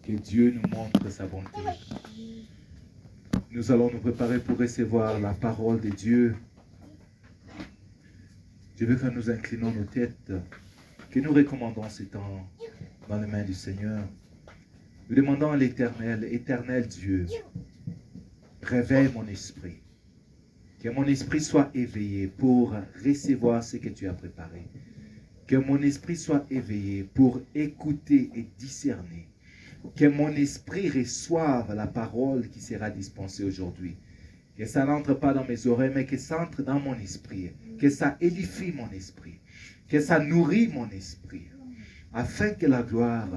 Que Dieu nous montre sa bonté. Nous allons nous préparer pour recevoir la parole de Dieu. Je veux que nous inclinons nos têtes, que nous recommandons ces temps dans les mains du Seigneur. Nous demandons à l'Éternel, éternel Dieu, réveille mon esprit. Que mon esprit soit éveillé pour recevoir ce que tu as préparé. Que mon esprit soit éveillé pour écouter et discerner. Que mon esprit reçoive la parole qui sera dispensée aujourd'hui. Que ça n'entre pas dans mes oreilles, mais que ça entre dans mon esprit. Que ça édifie mon esprit. Que ça nourrit mon esprit. Afin que la gloire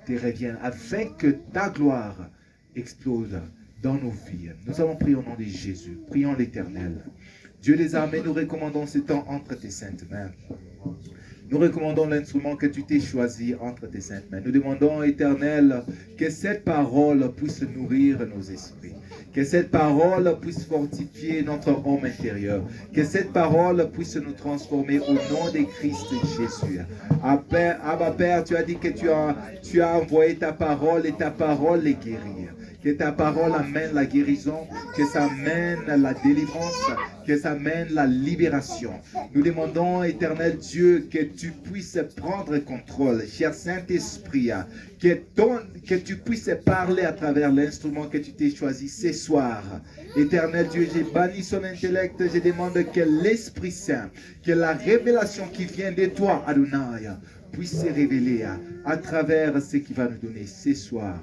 te revienne. Afin que ta gloire explose dans nos vies. Nous allons prier au nom de Jésus. Prions l'Éternel. Dieu des armées, nous recommandons ce temps entre tes saintes mains. Nous recommandons l'instrument que tu t'es choisi entre tes saintes mains. Nous demandons, Éternel, que cette parole puisse nourrir nos esprits. Que cette parole puisse fortifier notre homme intérieur. Que cette parole puisse nous transformer au nom de Christ Jésus. Abba Père, tu as dit que tu as envoyé ta parole et ta parole les guérir. Que ta parole amène la guérison, que ça amène la délivrance, que ça amène la libération. Nous demandons, éternel Dieu, que tu puisses prendre contrôle, cher Saint-Esprit, que tu puisses parler à travers l'instrument que tu t'es choisi ce soir. Éternel Dieu, j'ai banni son intellect, je demande que l'Esprit Saint, que la révélation qui vient de toi, Adonai, puisse se révéler à travers ce qu'il va nous donner ce soir.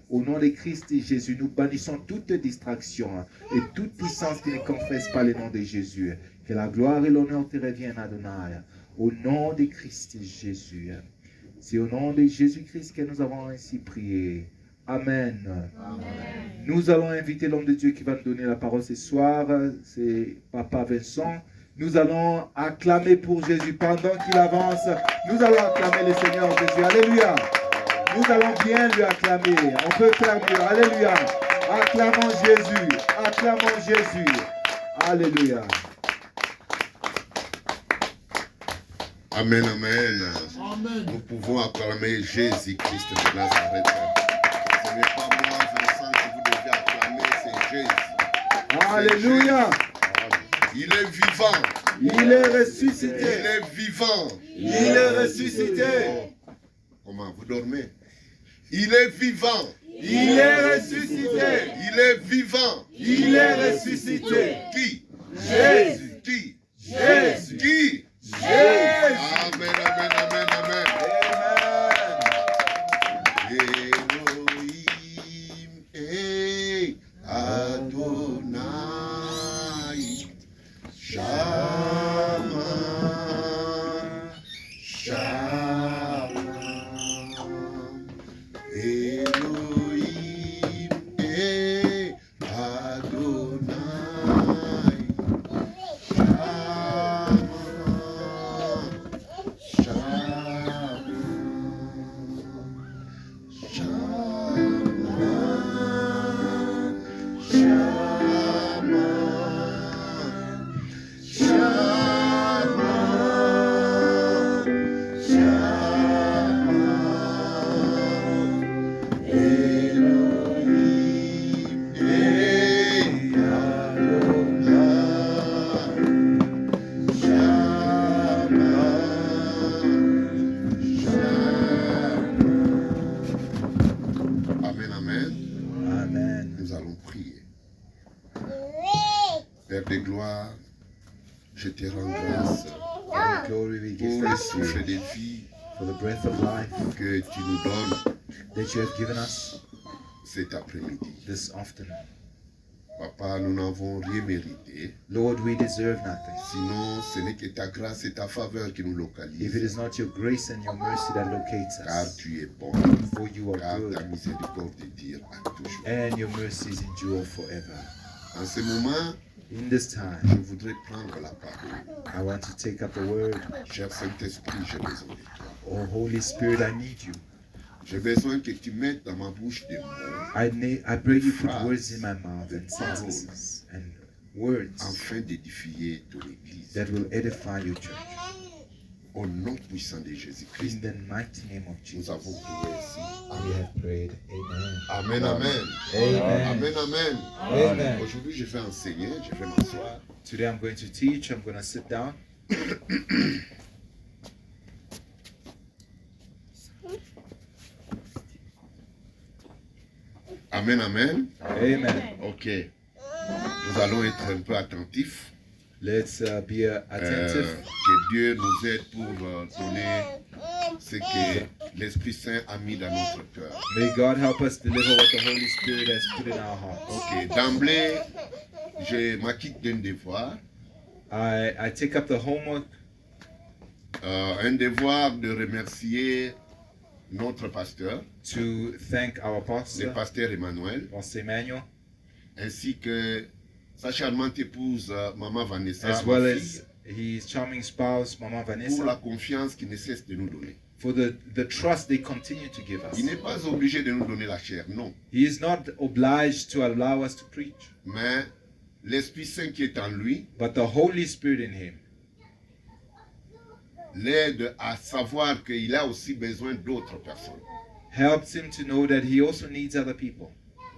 Au nom de Christ et Jésus, nous bannissons toute distraction et toute puissance qui ne confesse pas le nom de Jésus. Que la gloire et l'honneur te reviennent, Adonai. Au nom de Christ et Jésus. C'est au nom de Jésus-Christ que nous avons ainsi prié. Amen. Amen. Nous allons inviter l'homme de Dieu qui va nous donner la parole ce soir. C'est Papa Vincent. Nous allons acclamer pour Jésus. Pendant qu'il avance, nous allons acclamer le Seigneur Jésus. Alléluia. Nous allons bien lui acclamer. On peut faire mieux. Alléluia. Acclamons Jésus. Acclamons Jésus. Alléluia. Amen, amen. Amen. Nous pouvons acclamer Jésus-Christ de Nazareth. Ce n'est pas moi, Vincent, que vous devez acclamer, c'est Jésus. Alléluia. Il est vivant. Il est ressuscité. Il est vivant. Il est ressuscité. Comment vous dormez? Il est vivant. Il est ressuscité. Il est vivant. Il est ressuscité. Qui? Jésus. Qui? Jésus. Qui? Jésus. Amen, amen, amen, amen. Elohim et Adonai. Shama. Shama. Elohim et Adonai. Père de gloire, je te rends grâce pour le souffle de vie For the breath of life que tu nous donnes that you have given us cet après-midi. this afternoon. Papa, nous n'avons rien mérité. Lord, we deserve nothing. Sinon, ce n'est que ta grâce et ta faveur qui nous localisent. If it is not your grace and your mercy that locates Car us, tu es bon. for you are Car ta good, miséricorde dure à toujours. and your mercies endure forever. En ce moment, In this je time, voudrais prendre la parole. I want to take up the word. Cher Saint-Esprit, j'ai besoin de toi. Oh, Holy Spirit, I need you. J'ai besoin que tu mettes dans ma bouche des mots I pray you put words in my mouth and sentences and words afin d'édifier ton Église. that will edify your church. Au nom puissant de Jésus-Christ, In the mighty name of nous Jesus, avons prié ainsi. we have prayed. Amen. Amen, amen. Amen. Amen, amen. Amen. Aujourd'hui, je vais enseigner, je vais m'asseoir. Today I'm going to teach. I'm going to sit down. Amen, amen. Amen. Ok. Nous allons être un peu attentifs. Let's be attentive. Que Dieu nous aide pour donner ce que l'Esprit Saint a mis dans notre cœur. May God help us deliver what the Holy Spirit has put in our hearts. Ok. D'emblée, je m'acquitte d'un devoir. I take up the homework, Un devoir de remercier notre pasteur, to thank our le pastor, pasteur Emmanuel, Pastor Emmanuel, ainsi que sa charmante épouse, Maman Vanessa, as ma well fille, as his charming spouse, Mama pour la Vanessa, confiance qu'il ne cesse de nous donner. for the trust they continue to give us. Il n'est pas obligé de nous donner la chair, non. He is not obliged to allow us to preach, Mais l'Esprit Saint qui est en lui but the Holy Spirit in him l'aide à savoir qu'il a aussi besoin d'autres personnes. helps him to know that he also needs other people.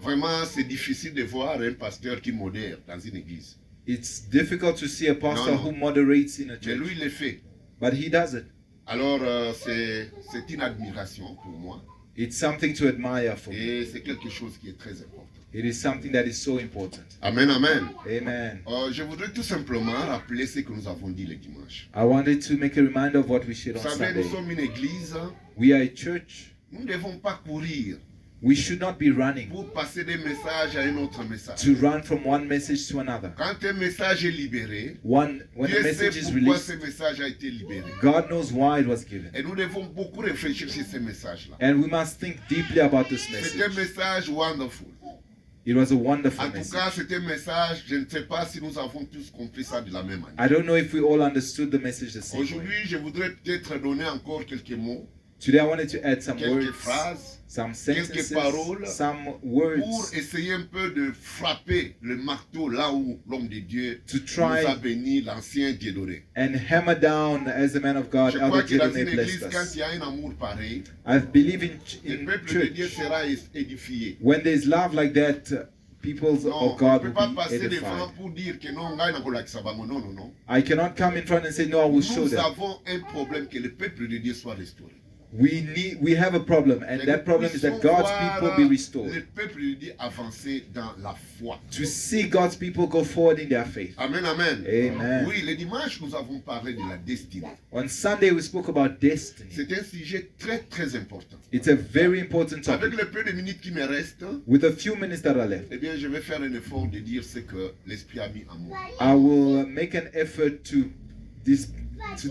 Vraiment, c'est difficile de voir un pasteur qui modère dans une église. It's difficult to see a pastor No, no. who moderates in a Mais church, lui, il le fait. but he does it. Alors, c'est une admiration pour moi. It's something to admire for me. Et c'est quelque chose qui est très important. It is something that is so important. Amen, amen. Amen. Je voudrais tout simplement rappeler ce que nous avons dit le dimanche. I wanted to make a reminder of what we shared Vous on savez, nous Sunday. sommes une église. We are a church. Nous ne devons pas courir We should not be running pour passer des messages à un autre message. to run from one message to another. Quand un message est libéré, When a Dieu sait message is pourquoi released, ce message a été libéré. God knows why it was given. Et nous devons beaucoup réfléchir sur ce message-là. And we must think deeply about this C'est un message. message wonderful. It was a wonderful En tout cas, message. c'est un message, je ne sais pas si nous avons tous compris ça de la même manière. I don't know if we all understood the message the same way. Aujourd'hui, je voudrais peut-être donner encore quelques mots, Today I wanted to add some quelques words, phrases, some quelques sentences, paroles some pour words essayer un peu de frapper le marteau là où l'homme de Dieu to nous a try béni, l'ancien Diedoré. and hammer down as the man of God, Je crois Elder que dans Gideon une église, blessed quand us. il y a un amour pareil, I believe le in peuple de Dieu church. sera édifié. When there's love like that, people Non, of on ne God peut will pas be passer devant edified. pour dire que non, ngai nakolakisa bango. Non, non, non. I cannot come in front and say, no, I will show Nous them. avons un problème que le peuple de Dieu soit restauré. We have a problem, and Que that nous problem is that puissions God's voir people be le restored. peuple de Dieu avancer dans la foi. To see God's people go forward in their faith. Amen, amen. Amen. Oui, le dimanche, nous avons parlé de la destinée. On Sunday, we spoke about destiny. C'est un sujet très, très important. It's a very important Avec topic. le peu de minutes qui me restent, With a few minutes that are left, eh bien, je vais faire un effort de dire ce que l'Esprit a mis en moi. I will make an effort to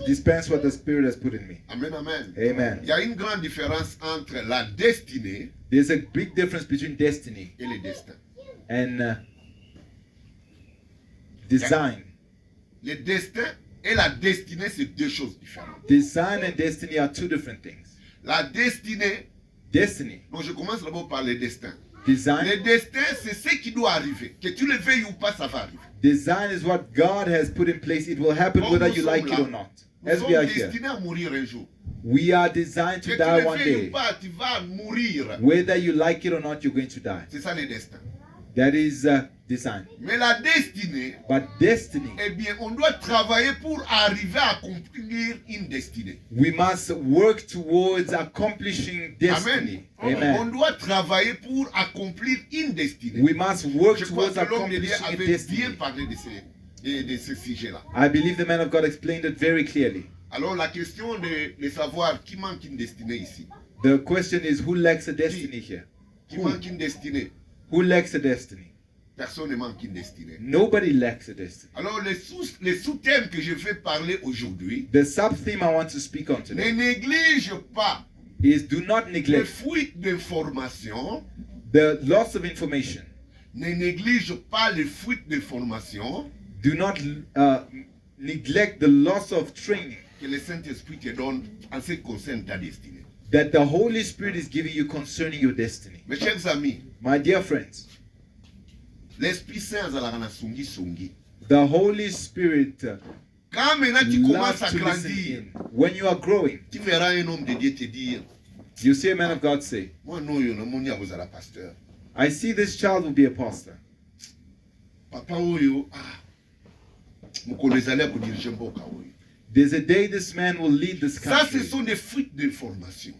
dispense what the Spirit has put in me. Amen, amen. Amen. Il y a une grande différence entre la destinée There's a big difference between destiny et le destin. and design. Le destin et la destinée, c'est deux choses différentes. Design and destiny are two different things. La destinée, Destiny, donc je commence d'abord par le destin. design, Le destin, c'est ce qui doit arriver. Que tu le veuilles ou pas, ça va arriver. design is what God has put in place. It will happen Comme whether nous you like sommes it là, or not. Nous As we sommes are here, destinés à mourir un jour. we are designed Que to tu die le one veuilles ou day. pas, tu vas mourir. Whether you like it or not, you're going to die. C'est ça le destin. That is design. Mais la destinée, But destiny, eh bien, on doit travailler pour arriver à accomplir une destinée. we must work towards accomplishing destiny. On Amen. doit travailler pour accomplir une destinée. We must work Je crois towards que l'homme de Dieu accomplishing a avait bien destiny. parlé de ce sujet-là. I believe the man of God explained it very clearly. Alors la question de savoir qui manque une destinée ici. The question is, who lacks a destiny here? Qui manque une destinée? Who lacks a destiny? Personne ne manque une destinée. Nobody lacks a destiny. Alors les sous-thèmes que je vais parler aujourd'hui, The sub-theme I want to speak on ne today néglige pas is do not les neglect fuites d'informations, the loss of information. ne néglige pas les fuites d'informations Do not neglect the loss of training que le Saint-Esprit te donne en ce qui concerne ta destinée. that the Holy Spirit is giving you concerning your destiny. Mes chers amis, My dear friends, l'Esprit Saint azalaka na songi. the Holy Spirit Quand maintenant tu love commences à to listen grandir, in. When you are growing, tu verras un homme de Dieu te dire, you see a man of God say, moi non, yo, non, mon vous la pasteur. I see this child will be a pastor. Papa oyo, mokolo ezali ko diriger mboka oyo. There's a day this man will lead this Ça, ce country. sont des fuites d'informations.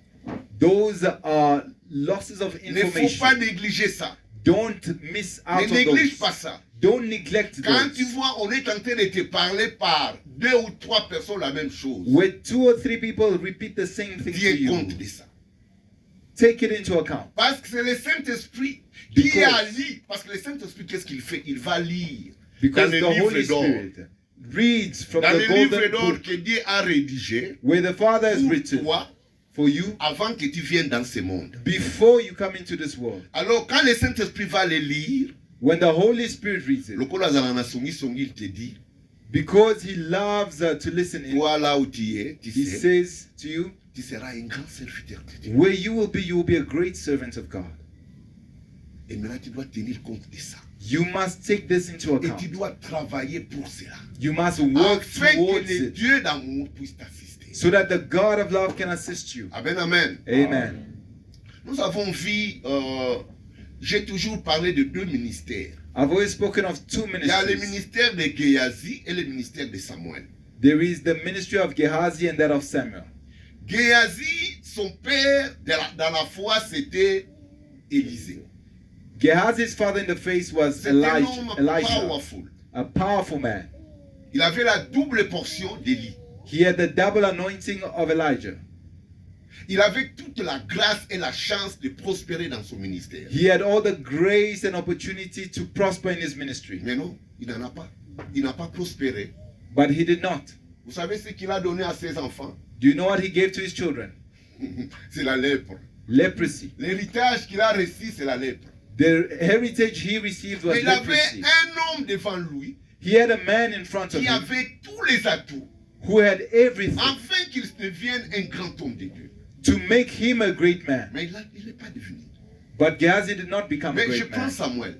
Those are losses of Il ne faut pas information. négliger ça. Don't miss out Ne on néglige pas those. ça. Don't neglect Quand tu those. vois, on est en train de te parler par 2 ou 3 personnes la même chose. Where 2 or 3 people repeat the same thing to Tiens compte you, de ça. take it into account. Parce que c'est le Saint-Esprit qui Because- a lu. Parce que le Saint-Esprit, qu'est-ce qu'il fait? Il va lire. Because Dans the le Holy livre d'or. Spirit reads from Dans the le livre golden d'or book que Dieu a rédigé where the Father has pour written toi for you avant que tu viennes dans ce monde. before you come into this world. Alors, quand le Saint-Esprit va le lire, When the Holy Spirit reads it, le kolazala na songi songi, il te dit, because He loves to listen in, toi là où tu es, tu He sais, says to you, tu seras un grand serviteur de Dieu. where you will be a great servant of God. Et maintenant, tu dois tenir compte de ça. You must take this into Et tu account. dois travailler pour cela. You must work Afin que towards le it Dieu d'amour puisse t'assister. so that the God of love can assist you. Amen, amen. Amen. Nous avons vu, j'ai toujours parlé de 2 ministères. I've always spoken of 2 Il y a le ministries. ministère de Géasi et le ministère de Samuel. There is the ministry of Gehazi and that of Samuel. Géasi, son père dans la foi, c'était Élisée. Gehazi's father in the faith was C'est un homme Elijah, powerful. a powerful man. Il avait la double portion d'Élie. He had the double anointing of Elijah. Il avait toute la grâce et la chance de prospérer dans son ministère. He had all the grace and opportunity to prosper in his ministry. Mais non, il n'en a pas. Il n'a pas prospéré. But he did not. Vous savez ce qu'il a donné à ses enfants? Do you know what he gave to his children? C'est la lèpre. Leprosy. L'héritage qu'il a reçu, c'est la lèpre. The heritage he received was Mais il avait leprosy. un homme devant lui He had a man in front of qui him avait tous les atouts who had everything afin qu'il devienne un grand homme de Dieu. to make him a great man. Mais il n'est pas devenu. But Gehazi did not become a Mais je great prends man. Samuel.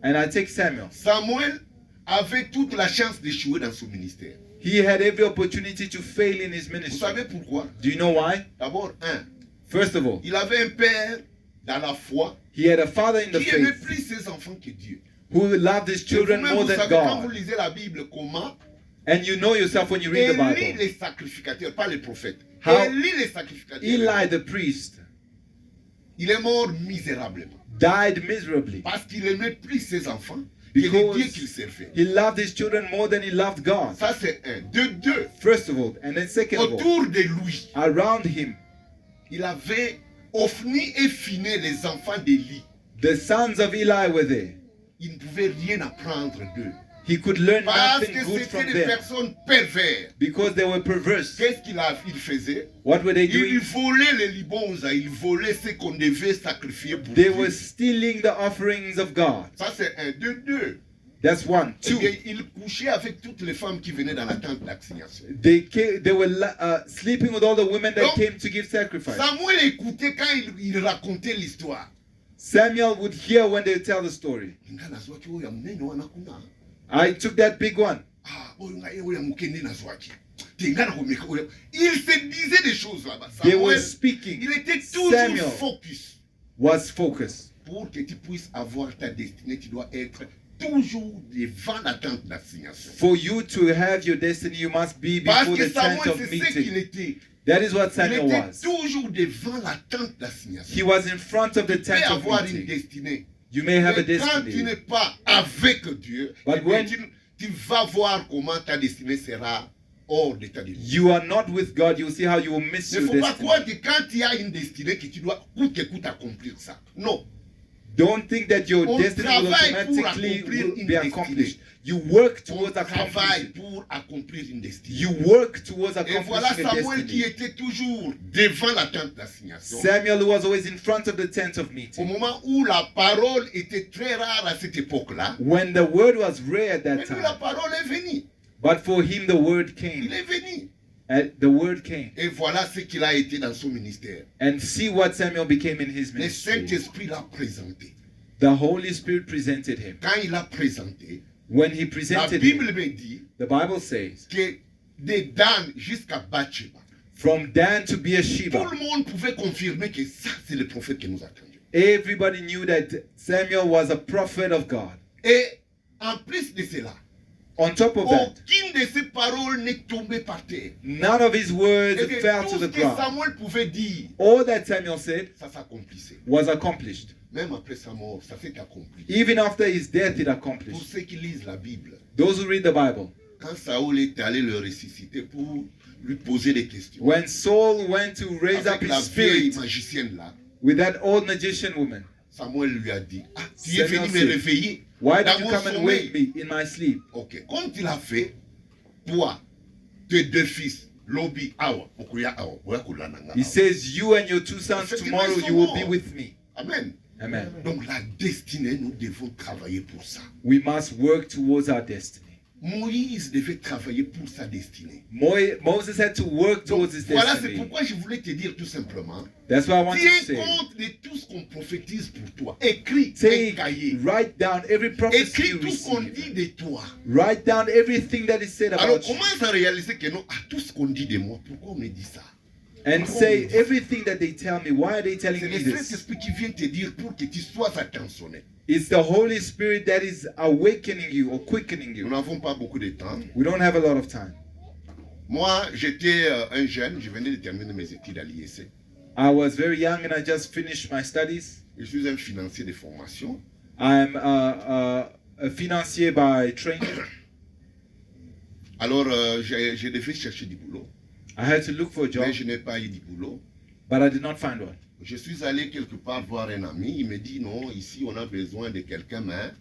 And I take Samuel. Samuel avait toute la chance d'échouer dans son ministère. He had every opportunity to fail in his Vous ministry. savez pourquoi? Do you know why? D'abord, First of all, il avait un père dans la foi he had a father in the qui aimait faith plus ses enfants que Dieu. who loved his Et children vous-même, more vous than savez, quand vous God. lisez la Bible, comment And you know yourself when you read the Élie Bible. les sacrificateurs, pas les prophètes. How Élie les sacrificateurs. Eli the priest Il est mort misérablement. died miserably Parce qu'il aimait plus ses enfants que les because dieux qu'il servait. he loved his children more than he loved God. Ça, c'est un. De deux, First of all, and then second of all, autour de lui, around him, il avait Ophni et Phiné, les enfants d'Élie. the sons of Eli were there. Il ne pouvait rien apprendre d'eux. He could learn Parce nothing que good c'était from des them personnes perverses. because they were perverse. Qu'est-ce qu'il faisait? What were they Il doing? volait les libonza, il volait ce qu'on devait sacrifier pour They Dieu. were stealing the offerings of God. Ça, c'est un. De deux, That's one. eh Two, bien, il couchait avec toutes les femmes qui venaient dans la tente d'assignation. they were sleeping with all the women that Donc, came to give sacrifice. Samuel écoutait quand il racontait l'histoire. Samuel would hear when they tell the story. Nga nazwaki oyo ya munene wana kuna. I took that big one. Ah, oyo nga ye oyo ya mukende nazwaki. Te nga nakomeka oyo. Il se disait des choses là-bas. They were Samuel, speaking. il était toujours Samuel focus. was focused. Pour que tu puisses avoir ta destinée, tu dois être toujours devant la tente d'assignation. For you to have your destiny, you must be Parce before que the tent Samuel, of c'est ce qu'il meeting. était. That is what Il Samuel était was. toujours devant la tente d'assignation. He was in front of the Tu peux tent of avoir une meeting. destinée. You may have a Mais quand tu destiny, n'es pas avec Dieu, But eh bien, when- tu vas voir comment ta destinée sera hors d'état de vie. you are not with God. You'll see how you will miss Il ne your faut pas destiny. croire que quand tu as une destinée, que tu dois coûte que coûte accomplir ça. Non. Don't think that your On destiny will travaille pour automatically accomplir will une be accomplished. You work On towards travaille accomplishing. pour accomplir une destinée. You work towards Et voilà accomplishing a Samuel qui destiny. était toujours devant la tente d'assignation. Samuel was always in front of the tent of Au meeting. moment où la parole était très rare à cette époque-là, When the word was rare at mais that lui, la time, parole est venue. but for him the word Il came. est venu. The word came. Et voilà ce qu'il a été dans son ministère. And see what Samuel became in his Le ministry. Saint-Esprit l'a présenté. The Holy Spirit presented him. Quand il l'a présenté, When he La presented Bible him, me dit the Bible says, que de Dan jusqu'à Bathsheba, from Dan to tout Beersheba, le monde pouvait confirmer que ça, c'est le prophète que nous attendions. everybody knew that Samuel was a prophet of God. Et en plus de cela, On top of that, aucune de ses paroles n'est tombée par terre. none of his words Et que fell tout to ce the que ground. Samuel pouvait dire, All that Samuel said ça s'accomplissait. was accomplished. Même après sa mort, ça s'est accompli. Even after his death, it Pour accomplished. ceux qui lisent la Bible, Those who read the Bible, quand Saoul est allé le ressusciter pour lui poser des questions, when Saul went to raise up avec la his vieille spirit magicienne là, with that old magician woman, Samuel lui a dit, ah, tu es venu Samuel me said, réveiller why dans did you mon come and wake sommeil. me in my sleep? Ok, comme tu l'as fait, toi, tes deux fils, Lobi, Awa, Okuya, Awa, Oya Nanga, He Awa. says, you and your two sons tomorrow, you will be with me. Amen. Amen. Donc la destinée, nous devons travailler pour ça. We must work towards our destiny. Moïse devait travailler pour sa destinée. Moses had to work Donc, towards his voilà, c'est destiny. pourquoi je voulais te dire tout simplement, That's why I want to tiens say, compte de tout ce qu'on prophétise pour toi. Écris un take, cahier. write down every prophecy Écris you tout ce qu'on dit receive. de toi. Write down everything that is said Alors about you. commence à réaliser que non, à tout ce qu'on dit de moi, pourquoi on me dit ça? And say everything that they tell me. Why are they telling C'est me le this? Saint-Esprit qui vient te dire pour que tu sois attentionné. It's the Holy Spirit that is awakening you or quickening Nous you. n'avons pas beaucoup de temps. We don't have a lot of time. Moi, j'étais un jeune, je venais de terminer mes études à l'IEC. I was very young and I just finished my studies. Je suis un financier de formation. I'm a financier by training. Alors, je devais chercher du boulot, I had to look for a job, mais je n'ai pas eu du boulot. but I did not find one. Je suis allé quelque part voir un ami, il me dit non, ici on a besoin de quelqu'un, mais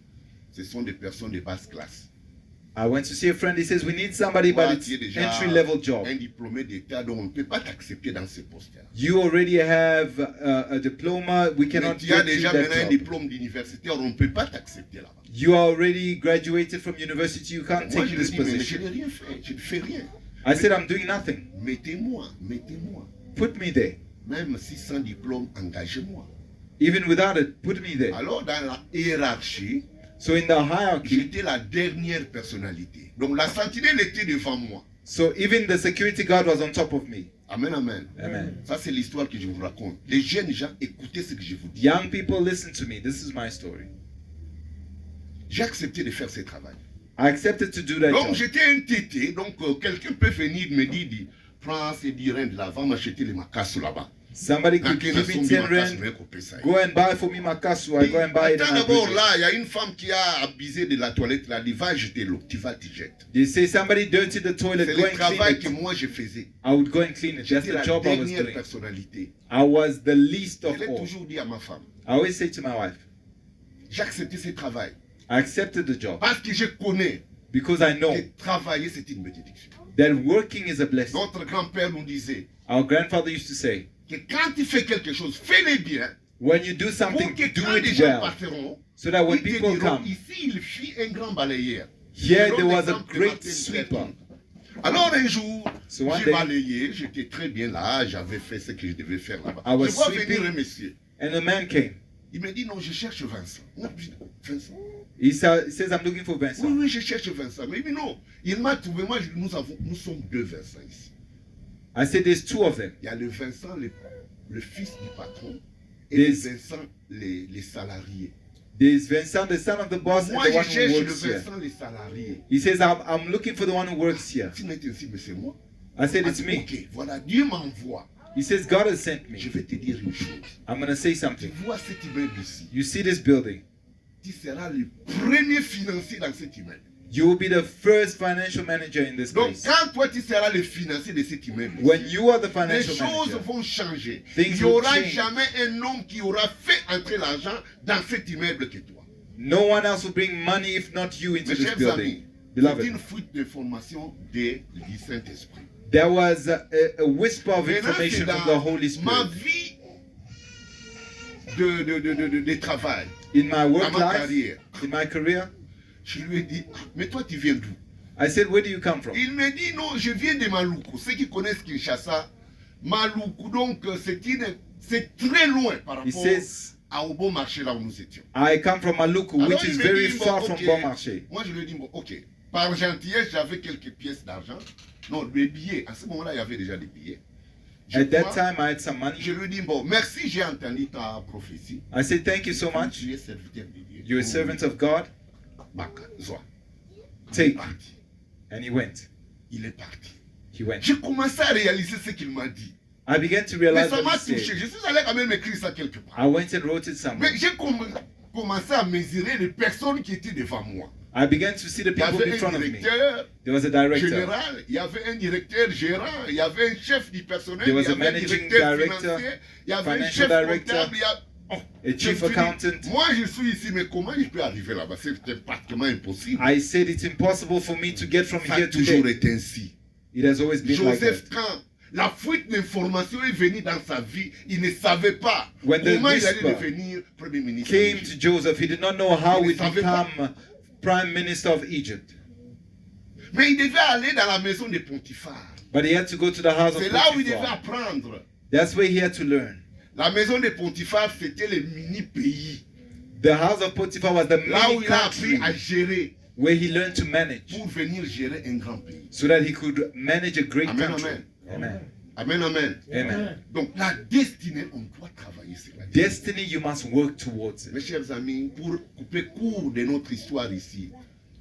ce sont des personnes de basse classe. I went to see a friend. He says, we need somebody, Toi, but tu es it's déjà entry-level job. un diplômé d'État, donc on ne peut pas t'accepter dans ce poste-là. You already have a diploma. We Mais cannot tu as get you déjà that maintenant un job. diplôme d'université, on ne peut pas t'accepter là-bas. You are already graduated from university. You can't Moi, take je lui this dis, mais je position. n'ai rien fait, je ne fais rien. I said, I'm doing nothing. Mettez-moi, mettez-moi. Put me there. Même si sans diplôme, engagez-moi. Even without it, put me there. Alors, dans la hiérarchie, So in the hierarchy, j'étais la dernière personnalité. Donc, la sentinelle était devant moi. so even the security guard was on top of me. Amen, amen. Amen. Ça, c'est l'histoire que je vous raconte. Les jeunes gens, écoutez ce que je vous dis. Young people, listen to me. This is my story. J'ai accepté de faire ce travail. I accepted to do that Donc, job. j'étais un tété. Donc, quelqu'un peut venir me dire, prends ces 10 rand là, va m'acheter les macasses là-bas. Somebody could Quelqu'un a give me sombi 10 macasses, rand. mais coupé ça. Go and buy for me my castle. I go and buy it. Attends And I d'abord bring it. là, il y a une femme qui a abusé de la toilette là, il va jeter l'eau, tu vas te jeter. They say somebody dirtied the toilet. C'est Go le and travail que clean it. moi je faisais. I would go and clean it. That's J'étais the la job I was dernière doing. personnalité. I was the least Je of l'ai all. toujours dit à ma femme. I always say to my wife, J'ai accepté ce travail I accepted the job parce que je connais because I know que travailler c'est une bénédiction. that working is a blessing. Notre grand-père nous disait Our grandfather used to say, que quand tu fais quelque chose, fais-le bien when you do pour something, que do quand les it gens well, partiront, so that when ils te people diront, come, ici il fit un grand balayeur. here Je there donne was a l'exemple de great Martin Luther sweeper. King. Alors un jour, So one j'ai day, balayé, j'étais très bien là, j'avais fait ce que je devais faire là-bas. I was Je vois sweeping. venir un monsieur. and a man came. Il me dit non, je cherche Vincent. Moi, je dis, Vincent? He says, I'm looking for Oui, Vincent. oui, je cherche Vincent. Mais il dit non, il m'a trouvé. Moi, nous sommes deux Vincent ici. I said, there's two of them. Il y a le Vincent, le fils du patron, et le Yes. Vincent, les salariés. There's Vincent, the son of the boss, Moi, and the je one who cherche le works here. Vincent, les salariés. He says, I'm looking for the one who works here. Si n'est ainsi, mais c'est moi. I said, Ah, it's me. ok, voilà, Dieu m'envoie. He says, God has sent Je me. vais te dire une chose. I'm going to say Tu something. vois cet immeuble ici. You see this building? Tu seras le premier financier dans cet immeuble. You will be the first financial manager in this Donc, place. quand toi, tu seras le financier de cet immeuble, When ici, you are the les financial choses manager, vont changer. Things Il n'y will aura change. jamais un homme qui aura fait entrer l'argent dans cet immeuble que toi. no one else will bring money if not you into Mes this chers building. amis, c'est Beloved, une fuite d'information du Saint-Esprit. there was a whisper of Maintenant, c'est information from the Holy ma Spirit. vie de travail, In my dans work ma life, carrière, in my career, je lui ai dit, ah, mais toi tu viens d'où? I said, where do you come from? Il me dit, non, je viens de Maluku. Ceux qui connaissent Kinshasa, Maluku, donc c'est très loin par He rapport says, au Bon Marché, là où nous étions. I come from Maluku, Alors, which il is me very dit, far bon, from ok. Bon Marché. Moi, je lui ai dit, bon, ok. Par gentillesse, j'avais quelques pièces d'argent. Non, des billets. À ce moment-là, il y avait déjà des billets. At that time, I had some money. Je lui ai dit, bon, merci, j'ai entendu ta prophétie. I said, thank you so much. Tu es serviteur de Dieu. You're a servant of God. Baka, Zoa. Il est Take. parti. And he went. Il est parti. He went. J'ai commencé à réaliser ce qu'il m'a dit. I began to Mais realize ça m'a what he touché. said. Je suis allé quand même écrire ça quelque part. I went and wrote it somewhere. Mais j'ai commencé à mesurer les personnes qui étaient devant moi. I began to see the Il y people avait in un front of me. directeur There was a director. général, il y avait un directeur gérant, il y avait un chef du personnel, There il was y a avait un managing directeur director, financier, il y avait un financial chef director, comptable, il y a... Oh, a je chief me suis dit, accountant. moi je suis ici, mais comment je peux arriver là-bas? C'était pratiquement impossible. I said it's impossible for me to get from Ça a here to toujours there. été ainsi. It has always been like Joseph, that. quand la fuite d'informations est venue dans sa vie, il ne savait pas When the comment il allait whisper devenir Premier ministre. Came to Joseph. He did not know how Il ne he'd savait become prime minister of Egypt. Mais il devait aller dans la maison de Potiphar. But he had to go to the house of C'est là où il devait Potiphar. apprendre. That's where he had to learn. La maison de Potiphar, c'était le mini-pays. The house of Potiphar was the Là où mini il a appris country à gérer where he learned to manage pour venir gérer un grand pays. so that he could manage a great Amen, country. amen. Amen. Amen, amen. Amen. Donc la destinée, on doit travailler sur la Destiny, you must work towards Mes it. chers amis, pour couper court de notre histoire ici,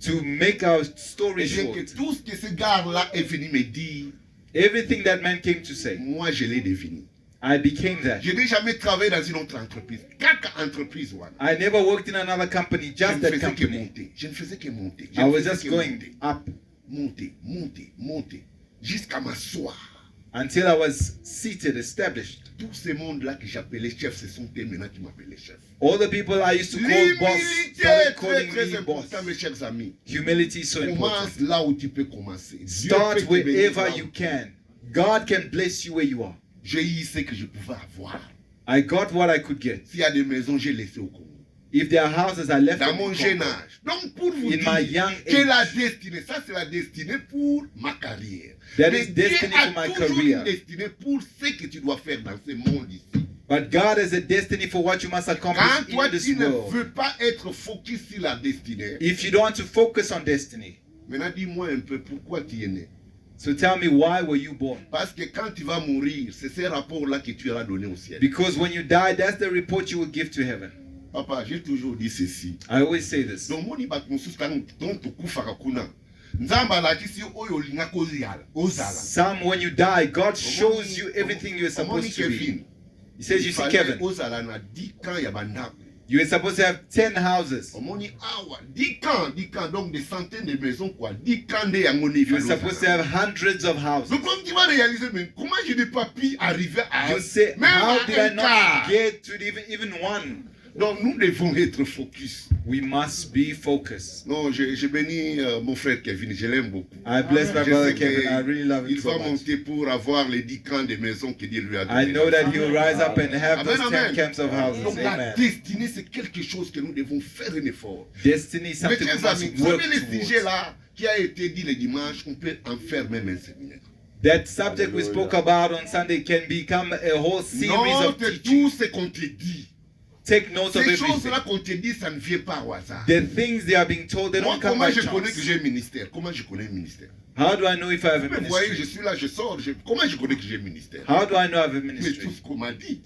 To make our et story bien que short, tout ce que ce gars-là est venu me dire, everything that man came to say, moi je l'ai devenu. I became that. Je n'ai jamais travaillé dans une autre entreprise. Quelque entreprise, voilà. I never worked in another company, Je just ne that faisais que company. monter. Je ne faisais que monter. Je I ne was faisais just que going monter. up Monter, monter, monter. Jusqu'à m'asseoir. until I was seated, established. Tout ce monde-là que j'appelais chef, ce sont eux maintenant qui m'appellent chef. All the people I used to call boss L'humilité started est très calling très me boss. important, mes chers amis. Humility is so important. Commence là où tu peux commencer. Dieu Start peut te bénir wherever là où- you can. God can bless you where you are. J'ai eu ce que je pouvais avoir. I got what I could get. S'il y a des maisons, j'ai laissé au Congo. If there are houses, I left Dans them mon in jeune Congo. âge. Donc pour vous In dire my young que age. la destinée, ça c'est la destinée pour ma carrière. That Mais is Dieu destiny a for my toujours career. une destinée pour ce que tu dois faire dans ce monde ici. But God has a destiny for what you must accomplish Quand toi in this tu ne world. veux pas être focus sur la destinée, If you don't want to focus on destiny, maintenant dis-moi un peu pourquoi tu es né. so tell me, why were you born? Parce que quand tu vas mourir, c'est ce rapport-là que tu auras donné au ciel. Because when you die, that's the report you will give to heaven. Papa, j'ai toujours dit ceci. I always say this. Donc moni bato mosusu tant tokufaka kuna. Nzambe alakisi oyo olinga kozala. Some, when you die, God shows you everything you're Omoni supposed to be. Kevin. He says, you see Il Kevin, fallait ozala na 10 camps ya bandako. you were supposed to have 10 houses. Omoni awa 10 camps, donc des centaines de maisons quoi. 10 camps de yango ne You were supposed to have hundreds of houses. Donc quand tu vas réaliser, mais comment je n'ai pas pu arriver à You say, même how à did un I not quart? get to even one? Donc nous devons être focus. We must be focused. Non, je bénis mon frère Kevin, je l'aime beaucoup. I bless my Je brother sais Kevin. I really love il him va so much. monter pour avoir les 10 camps de maisons que Dieu lui a I donné. know that he will rise up and have Amen, those 10 amen. camps of houses. Donc la Amen. destinée, c'est quelque chose que nous devons faire un effort. Destiny is Mes something we chers amis, must vous work savez le towards. sujet là qui a été dit le dimanche, on peut en faire même un séminaire. That subject we spoke about on Sunday can become a whole series of Note teaching. tout ce qu'on te dit. Take note of Ces everything. choses-là qu'on te dit, ça ne vient pas au hasard. The things they are being told, they Moi, don't come comment by je connais que chance. j'ai un ministère? Comment je connais un ministère? How do I know if I have a Vous voyez, je ministry? suis là, je sors. Comment je connais que j'ai un ministère? How do I know I have a Mais ministry? tout ce qu'on m'a dit.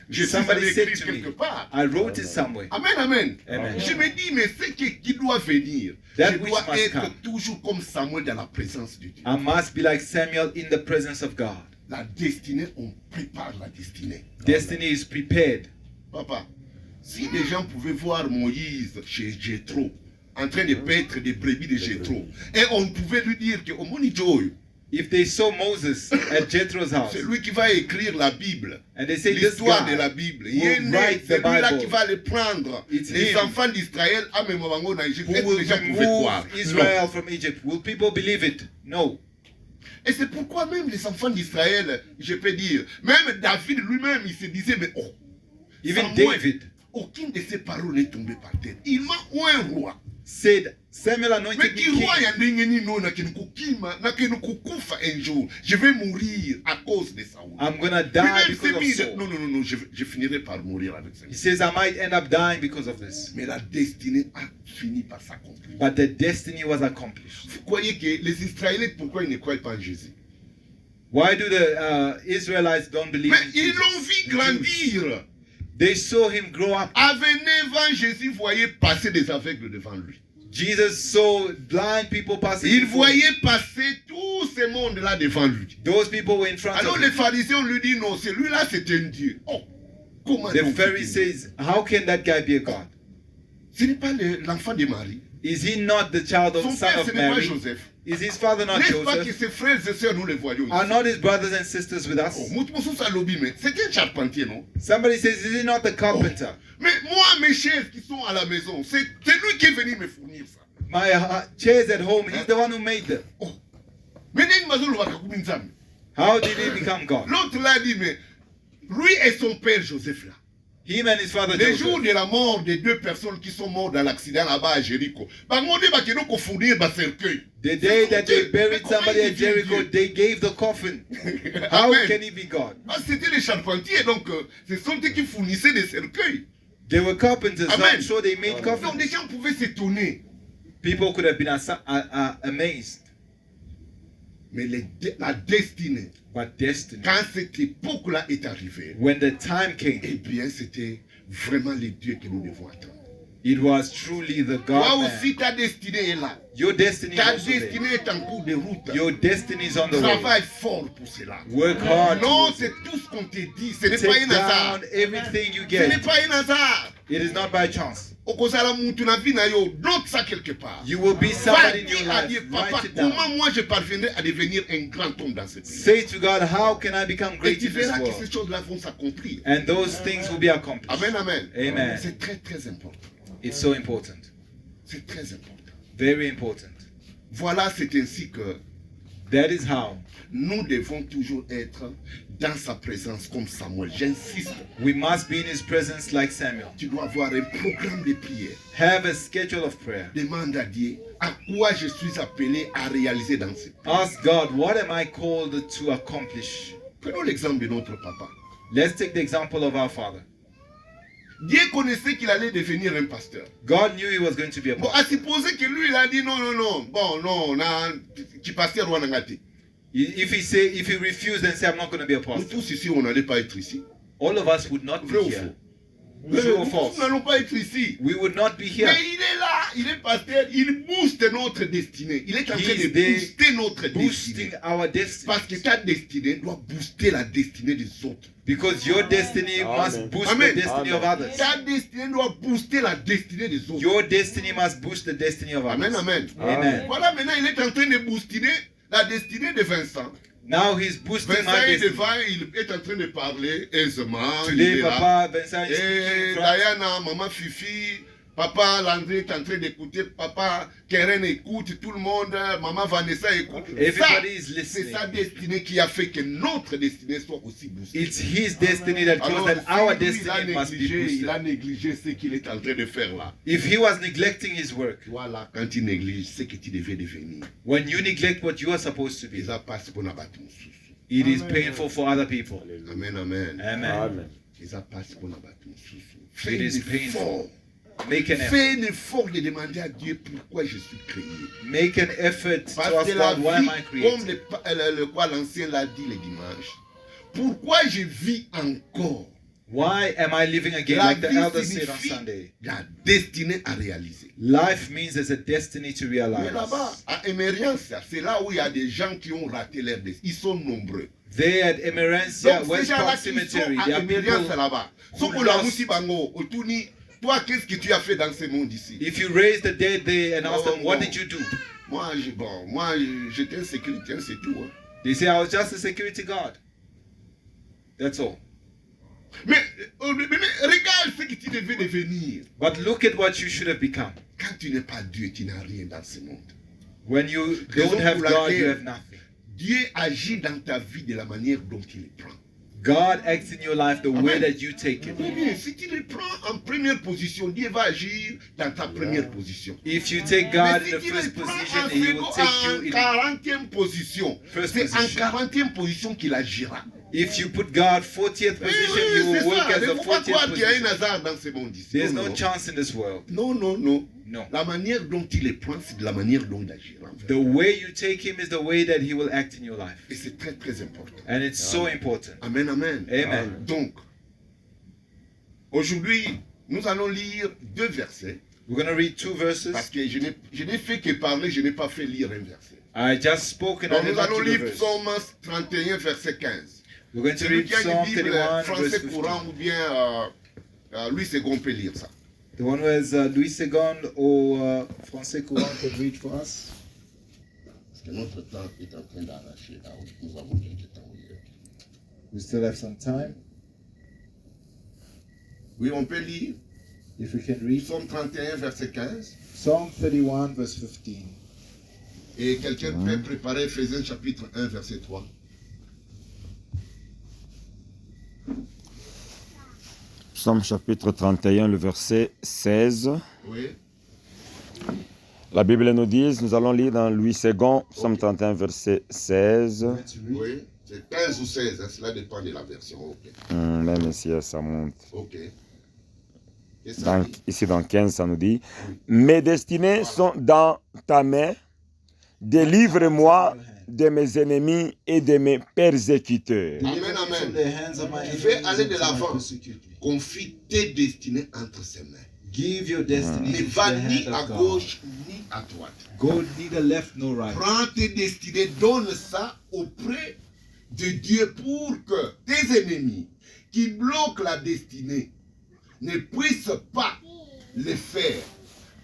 Je suis Somebody allé said écrire to me. quelque part. I wrote it somewhere. Amen, amen. Amen. Je me dis, mais ce qui doit venir, That je which dois must être come. toujours comme Samuel dans la présence de Dieu. I must be like Samuel in the presence of God. La destinée, on prépare la destinée. Destiny is prepared. Papa, si les gens pouvaient voir Moïse chez Jéthro, en train de paître des brebis de Jéthro, et on pouvait lui dire que oh, Moni Joy, If they saw Moses at Jethro's house, c'est lui qui va écrire la Bible, and they say this l'histoire de guy la Bible, will write c'est the lui là Bible. qui va les prendre, It's les him enfants d'Israël, à même moment dans Égypte, who est-ce que will les gens pouvaient croire? remove Israel from Egypt, will people believe it? No. Et c'est pourquoi même les enfants d'Israël, je peux dire, même David lui-même, il se disait, mais oh, Even sans moi, David, aucune de ces paroles n'est tombée par terre. Il m'a ou un roi. said, Samuel Mais anointed me qui roi king. ya ndenge nini oyo nakende kokima nakende kokufa un jour. Je vais mourir à cause de Saoul. I'm gonna die Lui-même because s'est of mis, Saul. non, je finirai par mourir avec ça. He says, I might end up dying because of this. Mais la destinée a fini par s'accomplir. But the destiny was accomplished. Vous croyez que les Israélites, pourquoi ils ne croient pas en Jésus? Why do the Israelites don't believe Mais in ils Jesus? l'ont vu The Jews. grandir. They saw him grow up. Avec 9 ans, Jésus voyait passer des aveugles devant lui. Jesus saw blind people passing. Il before him. voyait passer tout ce monde-là devant lui. Those people were in front Alors of les him. pharisiens lui disent non, celui-là c'est un Dieu. Oh, comment The donc c'est un Dieu? Pharisees, how can that guy be a God? Ce n'est pas l'enfant de Marie. Is he not the child of Son son père, ce of n'est pas Mary? Joseph. Is his father not N'est-ce pas que Joseph? ses frères et sœurs, nous les voyons Are ici? not his brothers and sisters with Oh, us? Moutmoussou Salobi, mais c'est un charpentier, non? Somebody says, is he not the carpenter? Mais moi, mes chefs qui sont à la maison, c'est lui qui est venu me fournir ça. My chairs at home, he's the one who made them. Oh. Mais nini mazulu wakakubi nzambe? How did he become God? L'autre l'a dit, mais lui et son père Joseph là. Him and his father Le jour Joseph. de la mort des 2 personnes qui sont mortes dans l'accident là-bas à Jéricho, bangondi bakeno ko fournir ba cercueil. The day that they buried somebody at Jericho, they gave the coffin. How Amen. can he be God? Ah, c'était les charpentiers, donc ce sont eux qui fournissaient des cercueils. They were carpenters, so Amen. I'm sure they made Donc coffins. des gens pouvaient s'étonner. People could have been amazed. Mais la destinée, But destiny, quand cette époque-là est arrivée, when the time came, eh bien c'était vraiment le Dieu que nous devons attendre. it was truly the Toi God man. aussi ta destinée est là. Your destiny is Ta also there. destinée est en cours de route. Your destiny is on the way. Travaille fort pour cela. Work hard. Non, towards c'est it. tout ce qu'on te dit. Ce n'est pas Take un hasard. down everything you Ce n'est get. pas un hasard. It is not by chance. Okozala mutu na vie na yo, note ça quelque part. You will be Va somebody in your dire à Dieu, life. papa, Write it down. comment moi je parviendrai à devenir un grand homme dans ce pays? Say to God, how can I become Et great tu in this verras que ces world? choses-là vont s'accomplir. And those things will be accomplished. Amen, amen. Amen. C'est très, très important. It's so important. C'est très important. Very important. Voilà, c'est ainsi que That is how nous devons toujours être dans sa présence comme Samuel. J'insiste, we must be in his presence like Samuel. tu dois avoir un programme de prière. Have a schedule of prayer. Demande à Dieu à quoi je suis appelé à réaliser dans ce pays. Ask God, what am I called to accomplish? Prenons l'exemple de notre papa. Let's take the example of our father. Dieu connaissait qu'il allait devenir un pasteur. God knew he was going to be a Bon, pastor. à supposer que lui, il a dit non, non, non. Bon, non, tu pasteur ou ngati. If he refused and said, I'm not going to be a Nous pastor, tous ici, on n'allait pas être ici. all of us would not be Vrai ou here. faux? True or Nous false? tous n'allons pas être ici. We would not be here. Mais il est là, il est pasteur, il booste notre destinée. Il est en train He de is there booster notre destinée. Boosting our destiny. Parce que ta destinée doit booster la destinée des autres. Because your destiny Amen. must boost Amen. the destiny of Amen. others. Ta destinée doit booster la destinée des autres. Your destiny must boost the destiny of Amen, others. amen. Amen. Voilà, maintenant, il est en train de booster la destinée de Vincent. Now he's boosting Vincent my est destiny. devant, il est en train de parler aisément. il Today, est là. Papa Vincent is Et speaking in front. Diana, maman Fifi, papa Landry est en train d'écouter, papa Keren écoute, tout le monde, maman Vanessa écoute. Everybody is C'est listening. sa destinée qui a fait que notre destinée soit aussi boostée. It's his destiny that Alors, caused that our si lui, destiny must be il a boosted. négligé ce qu'il est en train de faire là. If he was neglecting his work, Voilà, quand tu négliges ce que tu devais devenir, when you neglect what you are supposed to be, ils passent pour n'abattre mon sous. it is painful for other people. Amen, amen. Amen. Amen. Ils passent pour n'abattre mon sous. It Fais is un effort. painful. Make an effort. Fais un effort de demander à Dieu pourquoi je suis créé. Make an effort to Parce ask que la God, why am I vie, comme created? quoi l'ancien l'a dit le dimanche, pourquoi je vis encore? Why am I living again, La like the vie elder said on signifie Sunday? la destinée à réaliser. Life means there's a destiny to Mais là-bas, realize. à Emeryance, c'est là où il y a des gens qui ont raté leur destin. Ils sont nombreux. There at Emerencia, Donc, ces West gens-là Park qui sont Cemetery, à there are Emeryance people. là-bas. who Soko la lost- musi bango, otuni, toi, qu'est-ce que tu as fait dans ce monde ici? If you raise the dead there and ask Oh, them, what no. did you do? Moi, j'étais un sécuritaire, c'est tout. Hein. They say, I was just a security guard. That's all. Mais regarde ce que tu devais devenir. But look at what you should have become. Quand tu n'es pas Dieu, tu n'as rien dans ce monde. When you Raison don't have pour God, laquelle you have nothing. Dieu agit dans ta vie de la manière dont il le prend. God acts in your life the way Amen. that you take it. Très bien. Si tu le prends en première position, Dieu va agir dans ta première position. If you take Mais God si in the tu first le prends position, en He will second, take en you in. 40e position, First c'est en position. 40e position qu'il agira. If you put God 40th Oui, position, oui, He will c'est work ça. as Il ne a faut pas 40th croire qu'il y a un position. hasard dans ce monde ici. There's Non, no non. chance in this world. Non, non, non. No. La manière dont il les prend, c'est de la manière dont il agira. En fait. The way you take Him is the way that He will act in your life. Et c'est très, très important. And it's so important. Amen, amen. Amen. Donc, aujourd'hui, nous allons lire 2 versets. We're going to read 2 Parce verses. que je n'ai fait que parler, je n'ai pas fait lire un verset. I just spoke and I Donc, did nous not allons give a lire verse. Psaume 31, verset 15. We're going to Celui read qui a Psalm une Bible 31, français verse courant 15. ou bien Louis II peut lire ça. The one who has Louis II or Français courant can read for us. Parce que notre temps est en train d'arracher. Là, nous avons quelques temps hier. We still have some time. Oui, on peut lire. If we can read. Psaume 31, verset 15. Psalm 31, verse 15. Et quelqu'un peut préparer Ephésiens chapitre 1, verset 3. Psaume chapitre 31, le verset 16. Oui. La Bible nous dit, nous allons lire dans Louis II, Psaume 31, verset 16. Oui. C'est 15 ou 16, hein, cela dépend de la version. Ok. Même ici, ça monte. Ok. Et ça dit, Ici, dans 15, ça nous dit, mes destinées sont dans ta main. Délivre-moi de mes ennemis et de mes persécuteurs. Amen, amen. Tu fais aller de l'avant. Confie tes destinées entre ses mains. Give your destiny Ne into the va ni hand à of God. gauche ni à droite. Go neither left nor right. Prends tes destinées, donne ça auprès de Dieu pour que tes ennemis qui bloquent la destinée ne puissent pas le faire.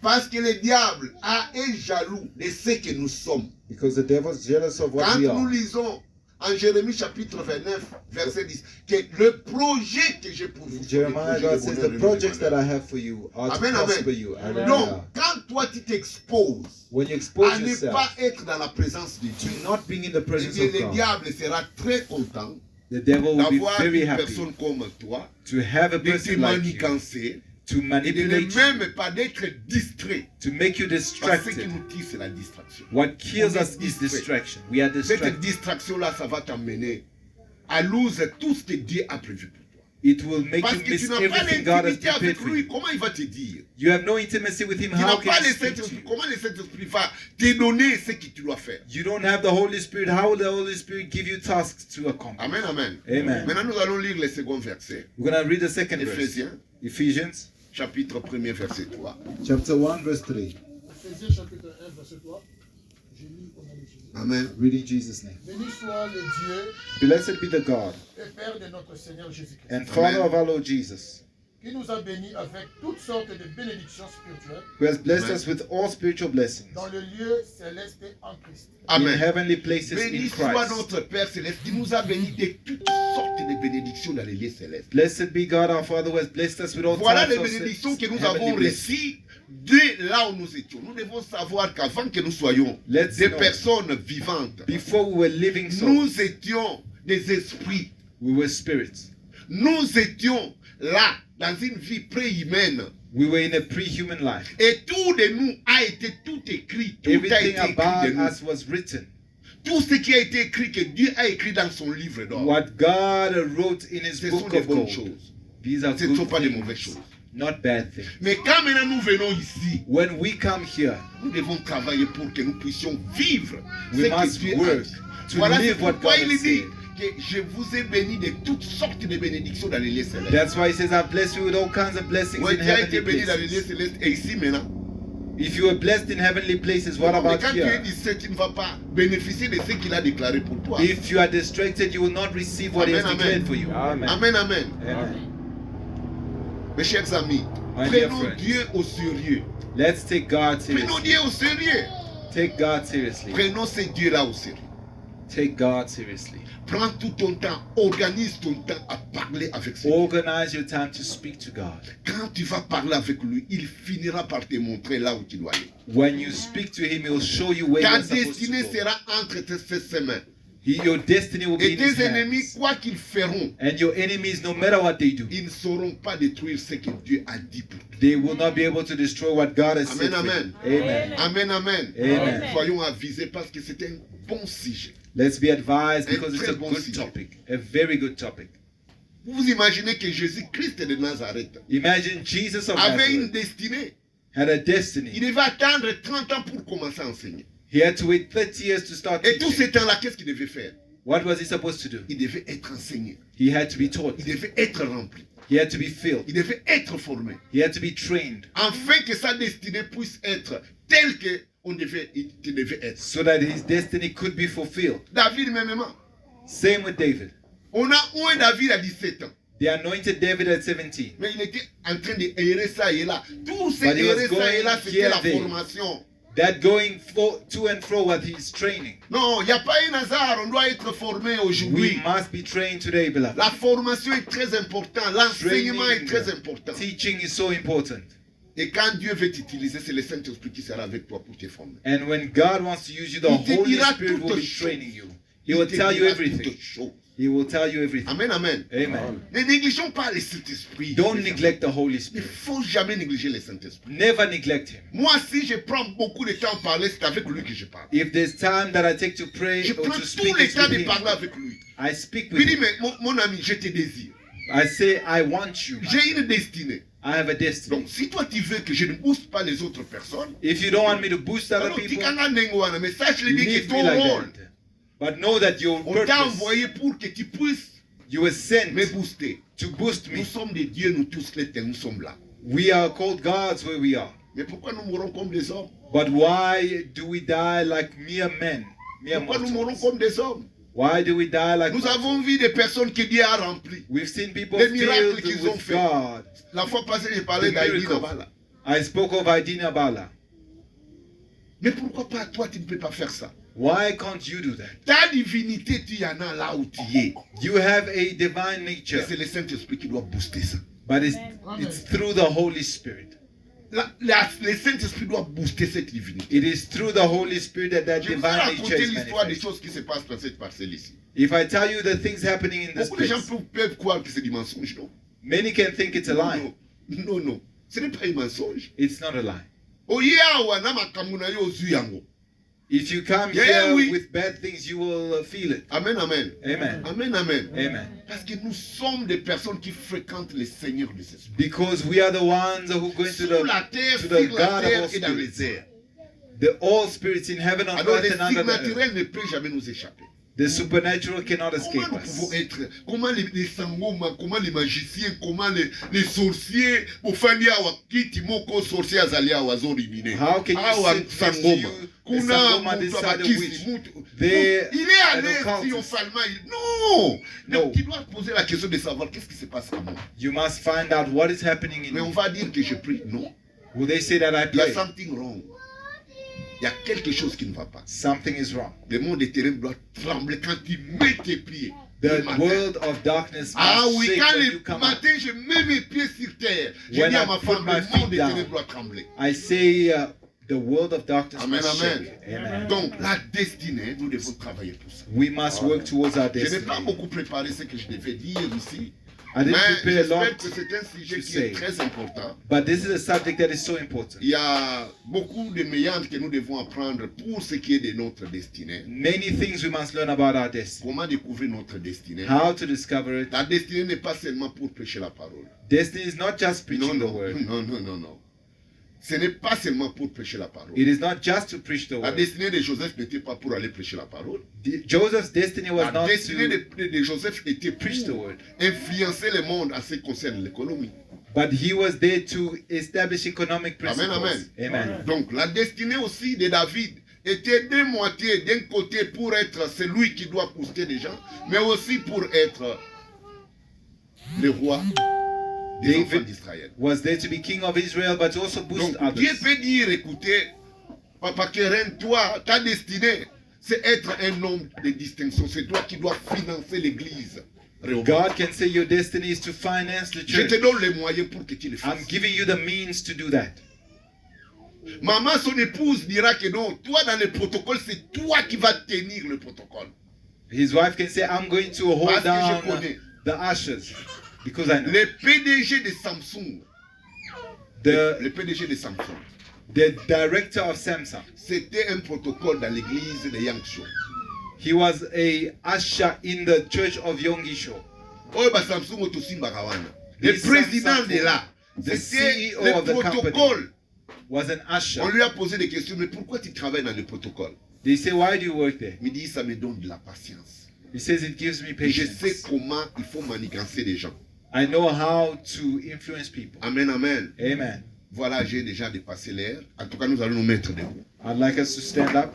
Parce que le diable est jaloux de ce que nous sommes. Because the devil's jealous of what Quand we nous are. lisons en Jérémie chapitre 29, verset 10, que le projet que j'ai pour vous, Jeremiah, God says, the projects that I have for you are to Amen, prosper amen. you. Donc, Hallelujah. quand toi tu t'exposes When you expose à ne yourself pas être dans la présence de to Dieu, not being in the eh presence bien, of le God, diable sera très content the devil will be d'avoir very une happy personne comme toi, to have a de te person like you, manigancer, to et de manipulate ne you, même pas d'être distrait. to make you Parce que ce qui distracted. nous tue, c'est la distraction. What kills On est us is distrait. distraction. We are Cette distracted. distraction-là, ça va t'amener à loser tout ce que Dieu a prévu pour toi. It will make Parce you que miss tu n'as pas everything God has l'intimité prepared avec for lui, you. comment il va te dire? You have no intimacy with Him. Tu n'as How pas can le He speak to Saint-Esprit. you? Comment le Saint-Esprit va te donner ce que tu dois faire? You don't have the Holy Spirit. How will the Holy Spirit give you tasks to accomplish? Amen, amen. Amen. Maintenant, nous allons lire le second verset. We're going to read the second verse. Éphésiens, Ephesians chapitre 1er, verset 3. chapter 1, verse 3. Éphésiens chapitre 1, verset 3. J'ai lu au nom de Jésus. Amen. Reading Jesus' name. Béni soit le Dieu Blessed be the God et Père de notre Seigneur Jésus-Christ, and Father of our Lord Jesus, qui nous a bénis avec toutes sortes de bénédictions spirituelles who has blessed Amen. us with all spiritual blessings dans le lieu céleste en Christ. in Amen. heavenly places Béni in soit Christ. notre Père céleste qui nous a bénis de toutes sortes de bénédictions dans les lieux célestes. Blessed be God our Father who has blessed us with all Voilà les types of bénédictions que nous heavenly avons blessings. reçues de là où nous étions. Nous devons savoir qu'avant que nous soyons Let's des know. personnes vivantes, Before we were living souls, nous étions des esprits. we were spirits. Nous étions là dans une vie préhumaine. We were in a pre-human life. Et tout de nous a été tout écrit. Tout a Everything été écrit de about nous. us was written. Tout ce qui a été écrit, que Dieu a écrit dans son livre d'or. What God wrote in His Ce sont book des of bonnes gold. choses. These are Ce ne sont good pas des mauvaises things, choses. not bad things. Mais quand maintenant nous venons ici, When we come here, nous devons travailler pour que nous puissions vivre we ce must que Dieu a work dit. to Voilà live c'est what pourquoi God il has dit said. que je vous ai béni de toutes sortes de bénédictions dans les lieux célestes. That's why He says, I've blessed you with all kinds of blessings Ouais, in tu as été heavenly béni dans les lieux places. célestes et ici maintenant. If you are blessed in heavenly places, what Mais about quand tu es here? ici, tu ne vas pas bénéficier de ce qu'il a déclaré pour toi. If you are distracted, you will not receive what He has Amen, declared amen. for you. Amen. Amen, amen. Amen. Mes chers amis, My dear prenons friends. Dieu au sérieux. Let's take God Prenons seriously. Dieu au sérieux. Take God seriously. Prenons ce Dieu-là au sérieux. Take God seriously. Prends tout ton temps, organise ton temps à parler avec ce Dieu. Organize your time to speak to God. Quand tu vas parler avec lui, il finira par te montrer là où tu dois aller. When you speak to Him, He'll show you where Ta you're supposed destinée to go. sera entre ses mains. Your destiny will be Et in his tes ennemis, hands. quoi qu'ils feront, And your enemies, no matter what they do, ils ne sauront pas détruire ce que Dieu a dit pour toi. they will not be able to destroy what God has said. Amen, for you. amen. Amen. Amen, amen. Amen. Soyons avisés parce que c'est un bon sujet. Let's be advised because it's très a bon good sujet. topic, a very good topic. Vous vous imaginez que Jésus-Christ de Nazareth Imagine Jesus of avait une Nazareth destinée. had a Il destiny. devait attendre 30 ans pour commencer à enseigner. He had to wait 30 years to start Et tout ce teaching. temps-là, qu'est-ce qu'il devait faire? What was he supposed to do? Il devait être enseigné. He had to be taught. Il devait être rempli. He had to be filled. Il devait être formé. He had to be trained Afin que sa destinée puisse être telle qu'il devait être. so that his destiny could be fulfilled. David, même. Same with David. On a un David à 17 ans. They anointed David at 17. Mais il était en train de errer ça et là. Tout ce But he was errer ça et là, going c'était la here, there. formation. That going to and fro was his training. Non, il n'y a pas un hasard. On doit être formé We aujourd'hui. must be trained today, beloved. La formation est très importante. L'enseignement est très important. Teaching is so important. Et quand Dieu veut t'utiliser, c'est le Saint-Esprit qui sera avec toi pour te former. And when God wants to use you, the Il te Holy dira Spirit will toutes be choses. training you. He Il will te tell you dira everything. toutes choses. He will tell you everything. Amen, amen. Amen. Ne négligeons pas le Saint-Esprit. Don't Les amis. neglect the Holy Il ne Spirit. faut jamais négliger le Saint-Esprit. Never neglect Him. Moi, si je prends beaucoup de temps à parler, c'est avec lui que je parle. If there's time that I take to pray Je or prends to tout speak, le it's temps with de Him. parler avec lui. I speak Il with dit, Him. mais mon ami, je te désire. I say, I want you. J'ai une destinée. I have a destiny. Donc, si toi tu veux que je ne booste pas les autres personnes, If you don't want me to boost other alors people, tikanga ndenge wana, mais sache-le bien que leave ton me like rôle, that. But know that your on t'a purpose, envoyé pour que tu puisses you were sent me booster. to boost me. Nous sommes des dieux, nous tous les nous sommes là. We are called gods where we are. Mais pourquoi nous mourons comme des hommes? But why do we die like mere men? Mere Pourquoi nous mourons mortals? comme des hommes? Why do we die like Nous mortals? avons vu des personnes que Dieu a remplies. We've seen people Les miracles filled qu'ils ont with fait. God. La fois passée, j'ai parlé The d'Aïdina miracles. Bala. I spoke of Idina Bala. Mais pourquoi pas toi, tu ne peux pas faire ça? Why can't you do that? Ta divinité, tu y en as là où tu es. You have a divine Mais nature, c'est le Saint-Esprit qui doit booster ça. but it's through the Holy Spirit. Le Saint-Esprit doit booster cette divinité. It is through the Holy Spirit that that Je vais divine nature raconter is l'histoire des manifested. choses qui se passent dans cette parcelle ici. If I tell you the things happening in this Beaucoup de gens place, peuvent croire que c'est du mensonge, non? many can think it's a lie. Non, non. Ce n'est pas un mensonge. It's not a lie. Oye awa na makambo na yo ozwi yango. If you come Yeah, here oui. with bad things, you will feel it. Amen, amen. Amen. Amen, amen. Amen. Parce que nous sommes des personnes qui fréquentent le Seigneur des esprits. Because we are the ones who go into Sur la the terre, to sur the la God terre of all et dans les spirits. airs. the all spirits in heaven, on Alors earth, les and under signes the earth. naturels ne peuvent jamais nous échapper. The supernatural cannot escape Comment nous pouvons us. être, comment les sangoma, comment les magiciens, comment les sorciers, ofani awa kiti moko sorcier azali awa zorimine. How can you Awa sit next to sangoma. you, the Kuna sangoma mutu decide abakisi, which? mutu. They Il est are allé the cultists. triomphalement. Non. No. Donc tu dois te poser la question de savoir qu'est-ce qui se passe à moi. You must find out what is happening in Mais on me. va dire que je prie. Non. Will they say that I Il y a pray? something wrong. Il y a quelque chose qui ne va pas. Something is wrong. Le monde des ténèbres doit trembler quand tu mets tes pieds. The le matin. world of darkness Ah must oui, shake quand when le you come out. matin je mets mes pieds sur terre, je When dis à I ma put femme, my le feet monde des down. ténèbres doit trembler. I say the world of darkness Amen, must amen. shake. Amen. Donc la destinée, nous devons travailler pour ça. We must work towards our Je n'ai pas destiny. beaucoup préparé ce que je devais dire ici, I didn't mais prepare a lot, j'espère que c'est un sujet to qui est say. très important. but this is a subject that is so important. Il y a beaucoup de méandres que nous devons apprendre pour ce qui est de notre destinée. Many things we must learn about our destiny. Comment découvrir notre destinée? How to discover it. La destinée n'est pas seulement pour prêcher la parole. Destiny is not just Non, preaching the non, word. non, non, non, non. Ce n'est pas seulement pour prêcher la parole. It is not just to preach the La word. destinée de Joseph n'était pas pour aller prêcher la parole. Joseph's destiny was La not destinée to de Joseph était preach the pour word, influencer le monde en ce qui concerne l'économie. but he was there to establish economic principles. Amen. Amen. Donc la destinée aussi de David était deux moitiés. D'un côté pour être celui qui doit booster les gens, mais aussi pour être le roi des David enfants d'Israël. Was there to be king of Israel, but also boost Donc Dieu others. peut dire, écoutez, Papa Keren, toi, ta destinée, c'est être un homme de distinction. C'est toi qui dois financer l'église. God can say your destiny is to finance the Je te church. donne les moyens pour que tu le I'm fasses. giving you the means to do that. Maman, son épouse dira que non, toi dans le protocole, c'est toi qui vas tenir le protocole. His wife can say, I'm going to hold Parce que down je connais. the ashes. Because I know. Le PDG de Samsung, le PDG de Samsung, The director of Samsung, c'était un protocole dans l'église de Yangsho. he was a usher in the church of Yongisho. Oh, bah Samsung est aussi Mbarawana. Le président de là, the c'était CEO le of the protocole. company, was an usher. On lui a posé des questions, mais pourquoi tu travailles dans le protocole? They say, why do you work there? Il me dit, ça me donne de la patience. He says, it gives me Je sais patience. comment il faut manigancer les gens. I know how to influence people. Amen, amen. Amen. Voilà, j'ai déjà dépassé l'heure. En tout cas, nous allons nous mettre debout. I'd like us to stand up.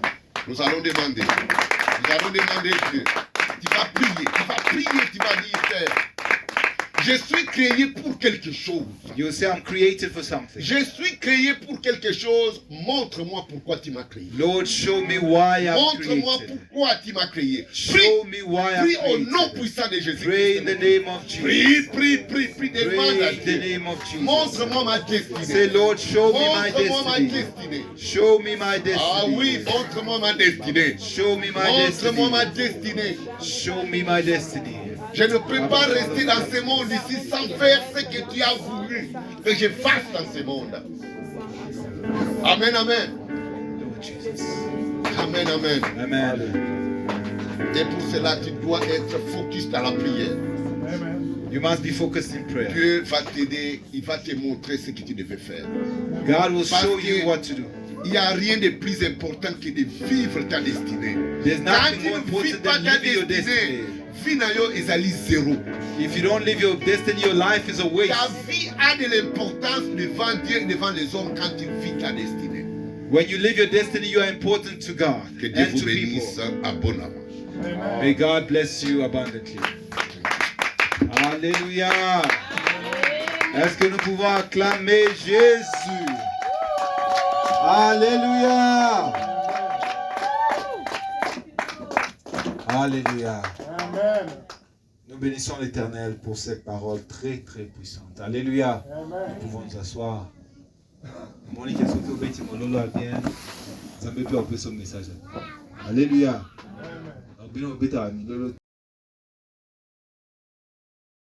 Nous allons demander. Nous allons demander Dieu. Tu vas prier, tu vas dire, Père, je suis créé pour quelque chose. You'll say, I'm created for something. Je suis créé pour quelque chose. Montre-moi pourquoi tu m'as créé. Lord, show me why I'm Montre-moi created. pourquoi tu m'as créé. Show me why I'm Prie au nom created. puissant de Jésus. Pray in the name of Jesus. Prie. Demande à Pray in the Dieu. name of Jesus. Montre-moi ma destinée. Say, Lord, show me my Montre-moi ma destiny. destinée. Show me my Ah oui, destiny. montre-moi ma destinée. Show me my Montre-moi ma destiny. destinée. Show me my destiny. Je ne peux pas rester dans ce monde ici sans faire ce que tu as voulu que je fasse dans ce monde. Amen, amen. Lord Jesus. Amen, amen. Amen. Et pour cela, tu dois être focus dans la prière. You must be focused in prayer. Dieu va t'aider, il va te montrer ce que tu devais faire. God will Parce show que you what to do. il n'y a rien de plus important que de vivre ta destinée. There's Quand nothing tu more ne vis important pas than ta living your destinée, destiny. vie na yo ezali zéro. If you don't live your destiny, your life is a waste. Ta vie a de l'importance devant Dieu et devant les hommes quand tu vis ta destinée. When you live your destiny, you are important to God Que Dieu and vous to bénisse people. abondamment. May God bless you abundantly. Alléluia. Est-ce que nous pouvons acclamer Jésus? Alléluia. Alléluia. Amen. Nous bénissons l'Éternel pour cette parole très très puissante. Alléluia. Amen. Nous pouvons nous asseoir. Monique est sauté au bêtis, mon lolo a bien. Ça me peut appeler son message. Alléluia. Amen. Alors, bien, on peut